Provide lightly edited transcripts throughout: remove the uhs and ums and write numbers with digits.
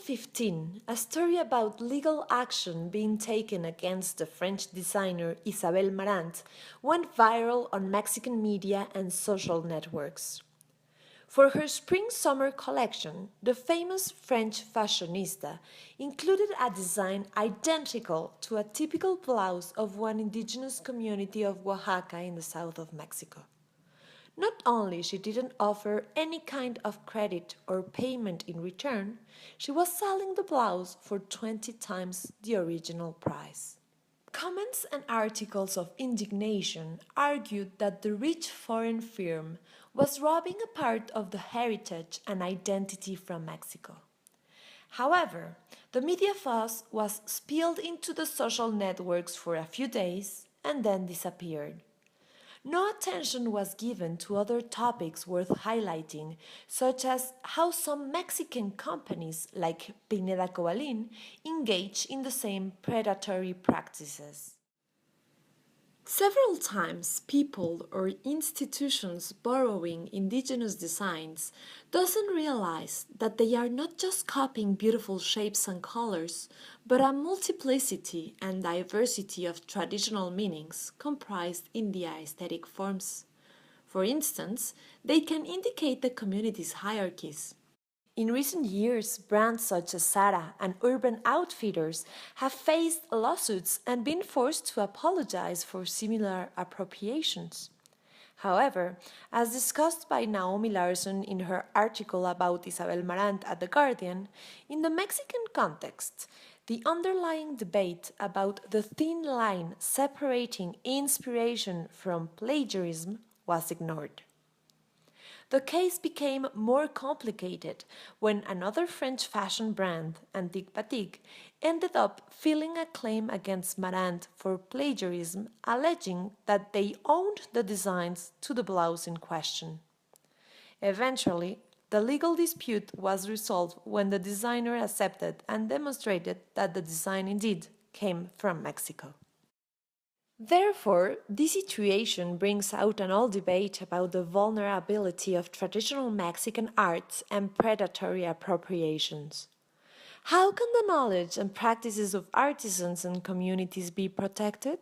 2015, a story about legal action being taken against the French designer Isabel Marant went viral on Mexican media and social networks. For her spring-summer collection, the famous French fashionista included a design identical to a typical blouse of one indigenous community of Oaxaca in the south of Mexico. Not only she didn't offer any kind of credit or payment in return, she was selling the blouse for 20 times the original price. Comments and articles of indignation argued that the rich foreign firm was robbing a part of the heritage and identity from Mexico. However, the media fuss was spilled into the social networks for a few days and then disappeared. No attention was given to other topics worth highlighting, such as how some Mexican companies like Pineda Cobalin engage in the same predatory practices. Several times, people or institutions borrowing indigenous designs doesn't realize that they are not just copying beautiful shapes and colors, but a multiplicity and diversity of traditional meanings comprised in the aesthetic forms. For instance, they can indicate the community's hierarchies. In recent years, brands such as Zara and Urban Outfitters have faced lawsuits and been forced to apologize for similar appropriations. However, as discussed by Naomi Larson in her article about Isabel Marant at The Guardian, in the Mexican context, the underlying debate about the thin line separating inspiration from plagiarism was ignored. The case became more complicated when another French fashion brand, Antique Batik, ended up filing a claim against Marant for plagiarism, alleging that they owned the designs to the blouse in question. Eventually, the legal dispute was resolved when the designer accepted and demonstrated that the design indeed came from Mexico. Therefore, this situation brings out an old debate about the vulnerability of traditional Mexican arts and predatory appropriations. How can the knowledge and practices of artisans and communities be protected?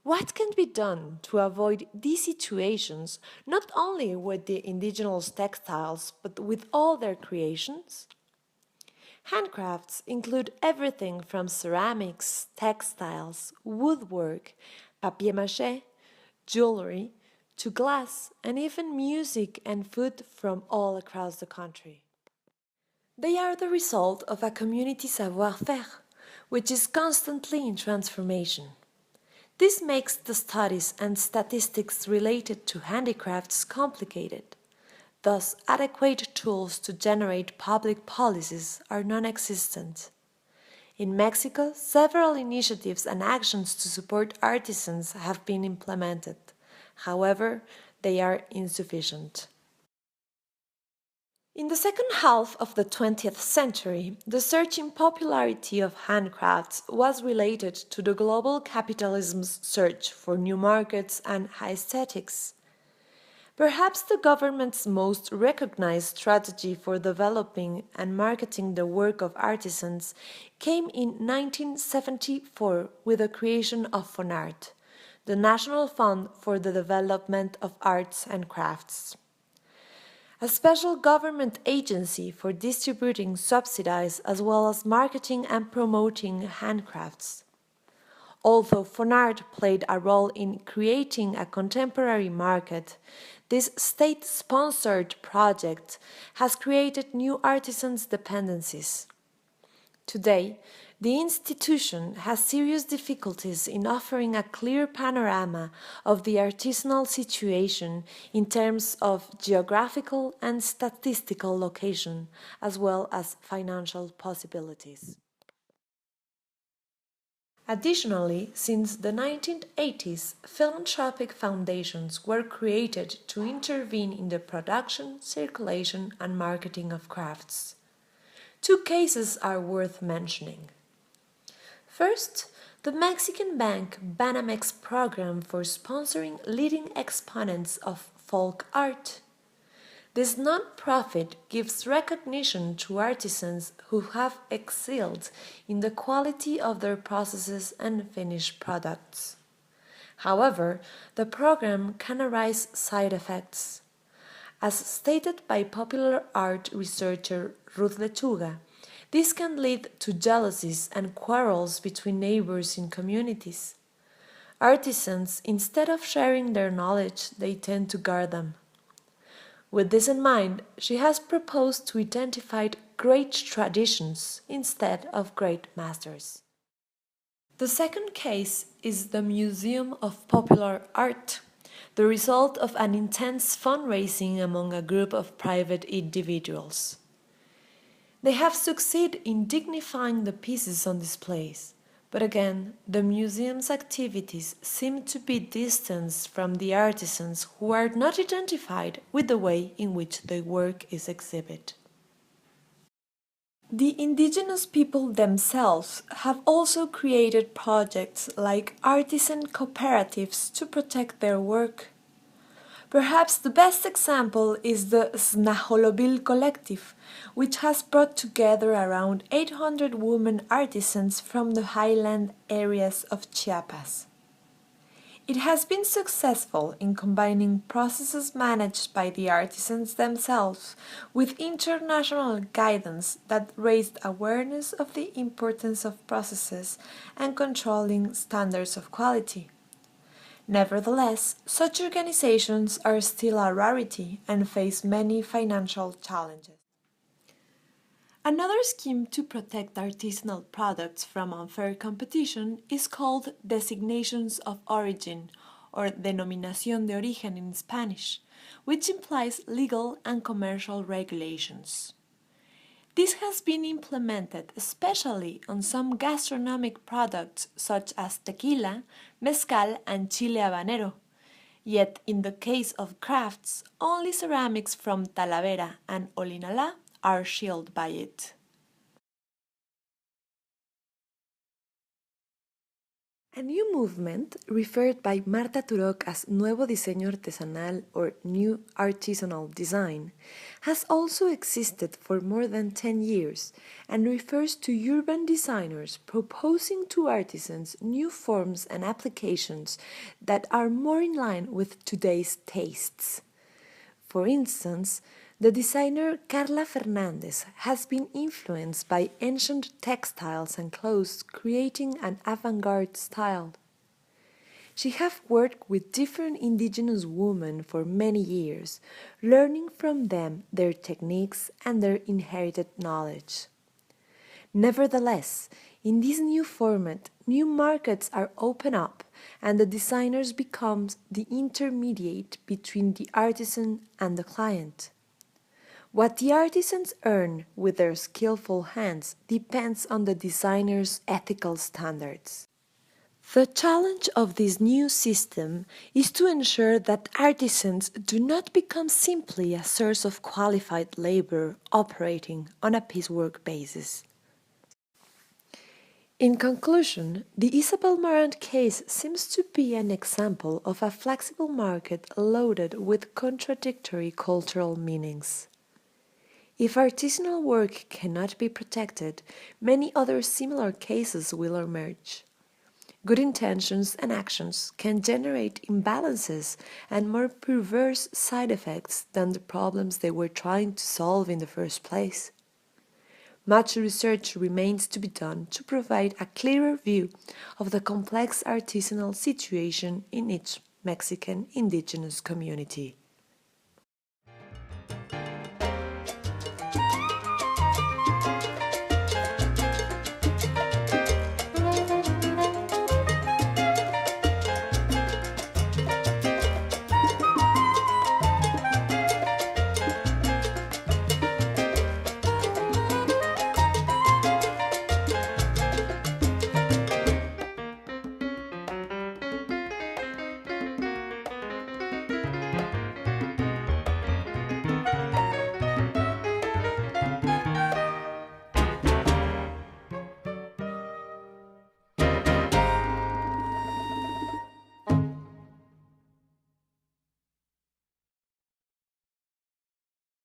What can be done to avoid these situations not only with the indigenous textiles but with all their creations? Handcrafts include everything from ceramics, textiles, woodwork, papier-mâché, jewelry, to glass, and even music and food from all across the country. They are the result of a community savoir-faire, which is constantly in transformation. This makes the studies and statistics related to handicrafts complicated. Thus, adequate tools to generate public policies are non-existent. In Mexico, several initiatives and actions to support artisans have been implemented. However, they are insufficient. In the second half of the 20th century, the surge in popularity of handcrafts was related to the global capitalism's search for new markets and aesthetics. Perhaps the government's most recognized strategy for developing and marketing the work of artisans came in 1974 with the creation of FONART, the National Fund for the Development of Arts and Crafts, a special government agency for distributing subsidies as well as marketing and promoting handcrafts. Although FONART played a role in creating a contemporary market, this state-sponsored project has created new artisans' dependencies. Today, the institution has serious difficulties in offering a clear panorama of the artisanal situation in terms of geographical and statistical location, as well as financial possibilities. Additionally, since the 1980s, philanthropic foundations were created to intervene in the production, circulation, and marketing of crafts. Two cases are worth mentioning. First, the Mexican bank Banamex program for sponsoring leading exponents of folk art. This non-profit gives recognition to artisans who have excelled in the quality of their processes and finished products. However, the program can arise side effects. As stated by popular art researcher Ruth Lechuga, this can lead to jealousies and quarrels between neighbors in communities. Artisans, instead of sharing their knowledge, they tend to guard them. With this in mind, she has proposed to identify great traditions instead of great masters. The second case is the Museum of Popular Art, the result of an intense fundraising among a group of private individuals. They have succeeded in dignifying the pieces on displays, but again, the museum's activities seem to be distanced from the artisans who are not identified with the way in which their work is exhibited. The indigenous people themselves have also created projects like artisan cooperatives to protect their work. Perhaps the best example is the Snaholobil Collective, which has brought together around 800 women artisans from the highland areas of Chiapas. It has been successful in combining processes managed by the artisans themselves with international guidance that raised awareness of the importance of processes and controlling standards of quality. Nevertheless, such organizations are still a rarity and face many financial challenges. Another scheme to protect artisanal products from unfair competition is called designations of origin, or denominación de origen in Spanish, which implies legal and commercial regulations. This has been implemented especially on some gastronomic products such as tequila, mezcal, and chile habanero. Yet in the case of crafts, only ceramics from Talavera and Olinalá are shielded by it. A new movement, referred by Marta Turok as Nuevo Diseño Artesanal or New Artisanal Design, has also existed for more than 10 years and refers to urban designers proposing to artisans new forms and applications that are more in line with today's tastes. For instance, the designer Carla Fernandez has been influenced by ancient textiles and clothes, creating an avant-garde style. She has worked with different indigenous women for many years, learning from them their techniques and their inherited knowledge. Nevertheless, in this new format, new markets are opened up and the designers become the intermediate between the artisan and the client. What the artisans earn with their skillful hands depends on the designer's ethical standards. The challenge of this new system is to ensure that artisans do not become simply a source of qualified labor operating on a piecework basis. In conclusion, the Isabel Marant case seems to be an example of a flexible market loaded with contradictory cultural meanings. If artisanal work cannot be protected, many other similar cases will emerge. Good intentions and actions can generate imbalances and more perverse side effects than the problems they were trying to solve in the first place. Much research remains to be done to provide a clearer view of the complex artisanal situation in each Mexican indigenous community.